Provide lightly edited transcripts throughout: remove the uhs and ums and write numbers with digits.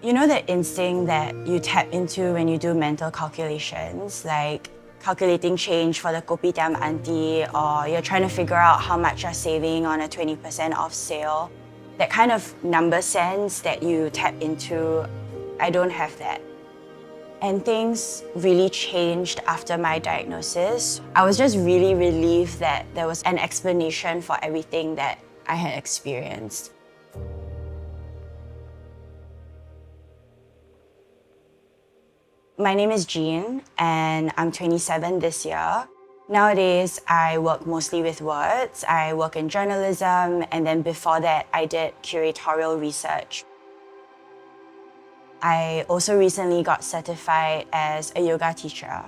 You know the instinct that you tap into when you do mental calculations, like calculating change for the kopitiam auntie, or you're trying to figure out how much you're saving on a 20% off sale. That kind of number sense that you tap into, I don't have that. And things really changed after my diagnosis. I was just really relieved that there was an explanation for everything that I had experienced. My name is Jean, and I'm 27 this year. Nowadays, I work mostly with words. I work in journalism, and then before that, I did curatorial research. I also recently got certified as a yoga teacher.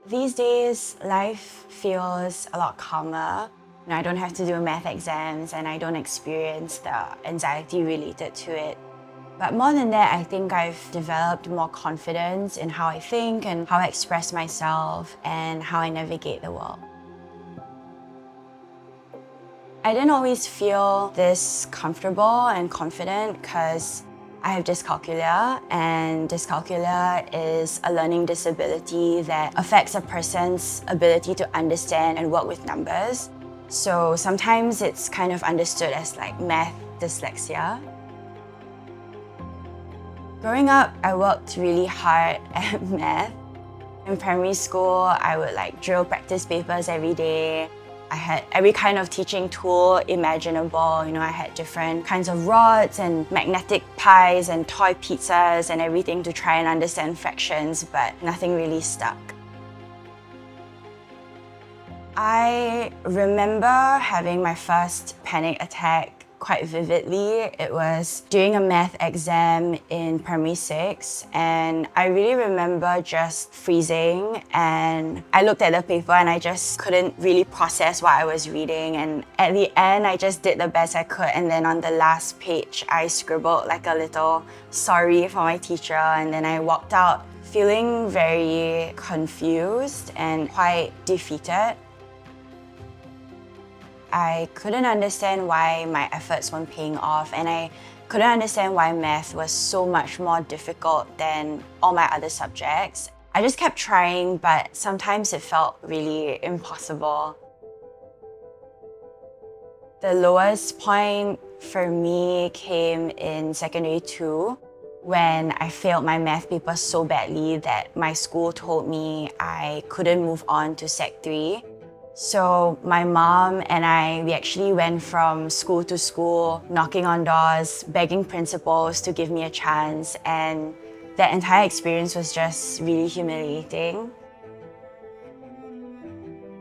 These days, life feels a lot calmer. I don't have to do math exams, and I don't experience the anxiety related to it. But more than that, I think I've developed more confidence in how I think and how I express myself and how I navigate the world. I didn't always feel this comfortable and confident because I have dyscalculia, and dyscalculia is a learning disability that affects a person's ability to understand and work with numbers. So sometimes it's kind of understood as like math dyslexia. Growing up, I worked really hard at math. In primary school, I would drill practice papers every day. I had every kind of teaching tool imaginable. I had different kinds of rods and magnetic pies and toy pizzas and everything to try and understand fractions, but nothing really stuck. I remember having my first panic attack quite vividly. It was during a math exam in primary 6, and I really remember just freezing, and I looked at the paper and I just couldn't really process what I was reading, and at the end I just did the best I could, and then on the last page I scribbled like a little sorry for my teacher, and then I walked out feeling very confused and quite defeated. I couldn't understand why my efforts weren't paying off, and I couldn't understand why math was so much more difficult than all my other subjects. I just kept trying, but sometimes it felt really impossible. The lowest point for me came in secondary 2 when I failed my math paper so badly that my school told me I couldn't move on to Sec 3. So my mom and we actually went from school to school, knocking on doors, begging principals to give me a chance, and that entire experience was just really humiliating.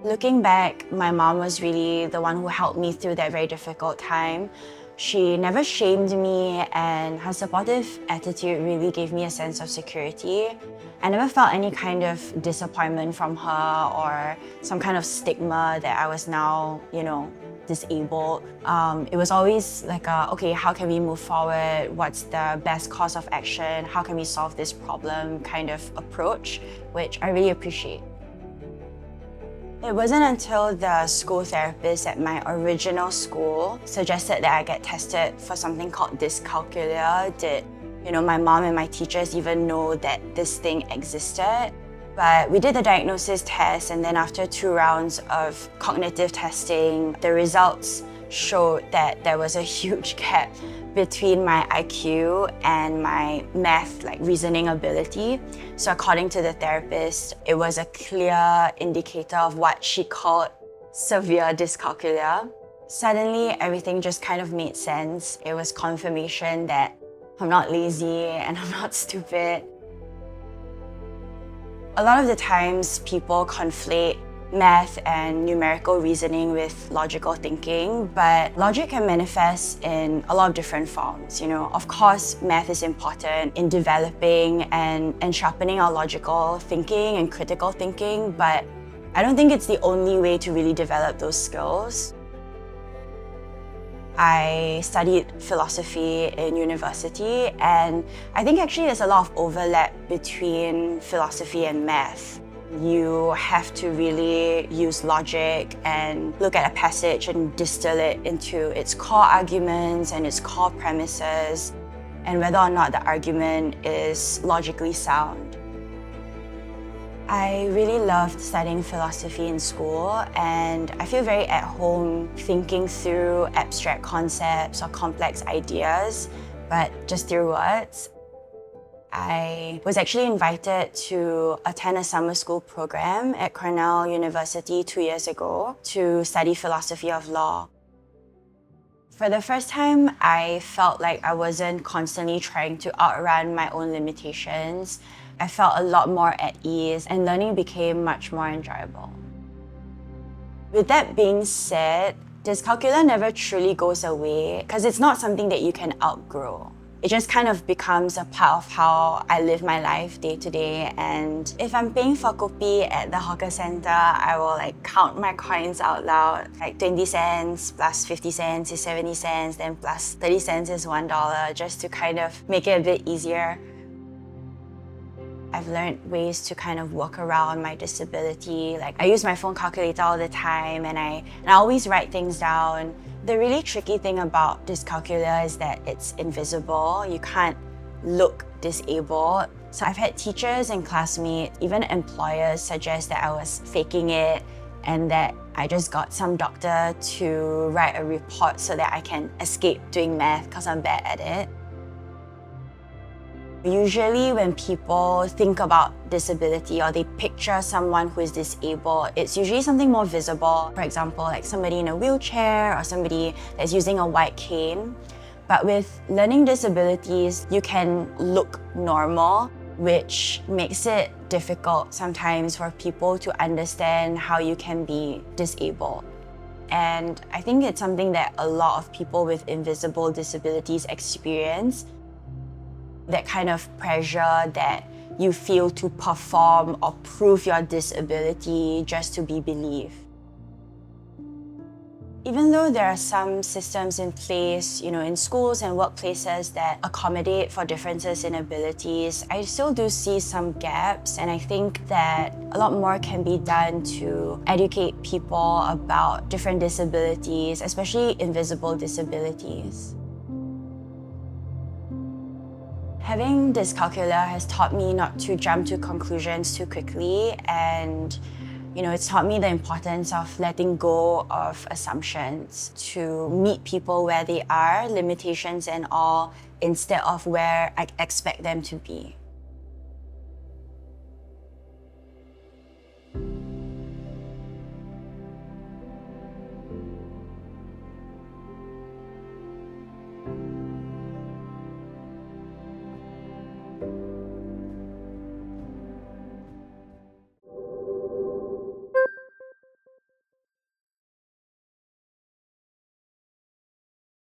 Looking back, my mom was really the one who helped me through that very difficult time. She never shamed me, and her supportive attitude really gave me a sense of security. I never felt any kind of disappointment from her or some kind of stigma that I was now, disabled. It was always like okay, how can we move forward? What's the best course of action? How can we solve this problem kind of approach, which I really appreciate. It wasn't until the school therapist at my original school suggested that I get tested for something called dyscalculia did my mom and my teachers even know that this thing existed. But we did the diagnosis test, and then after 2 rounds of cognitive testing, the results showed that there was a huge gap between my IQ and my math, reasoning ability. So according to the therapist, it was a clear indicator of what she called severe dyscalculia. Suddenly, everything just kind of made sense. It was confirmation that I'm not lazy and I'm not stupid. A lot of the times, people conflate math and numerical reasoning with logical thinking, but logic can manifest in a lot of different forms. Of course, math is important in developing and sharpening our logical thinking and critical thinking, but I don't think it's the only way to really develop those skills. I studied philosophy in university, and I think actually there's a lot of overlap between philosophy and math. You have to really use logic and look at a passage and distill it into its core arguments and its core premises. and whether or not the argument is logically sound. I really loved studying philosophy in school, and I feel very at home thinking through abstract concepts or complex ideas, but just through words. I was actually invited to attend a summer school program at Cornell University 2 years ago to study philosophy of law. For the first time, I felt like I wasn't constantly trying to outrun my own limitations. I felt a lot more at ease, and learning became much more enjoyable. With that being said, dyscalculia never truly goes away because it's not something that you can outgrow. It just kind of becomes a part of how I live my life day to day. And if I'm paying for kopi at the hawker center, I will count my coins out loud. 20 cents plus 50 cents is 70 cents, then plus 30 cents is $1, just to kind of make it a bit easier. I've learned ways to kind of work around my disability. I use my phone calculator all the time, and I always write things down. The really tricky thing about dyscalculia is that it's invisible. You can't look disabled. So I've had teachers and classmates, even employers, suggest that I was faking it and that I just got some doctor to write a report so that I can escape doing math because I'm bad at it. Usually when people think about disability or they picture someone who is disabled, it's usually something more visible. For example, somebody in a wheelchair or somebody that's using a white cane. But with learning disabilities, you can look normal, which makes it difficult sometimes for people to understand how you can be disabled. And I think it's something that a lot of people with invisible disabilities experience. That kind of pressure that you feel to perform or prove your disability just to be believed. Even though there are some systems in place, in schools and workplaces that accommodate for differences in abilities, I still do see some gaps, and I think that a lot more can be done to educate people about different disabilities, especially invisible disabilities. Having dyscalculia has taught me not to jump to conclusions too quickly, and it's taught me the importance of letting go of assumptions, to meet people where they are, limitations and all, instead of where I expect them to be.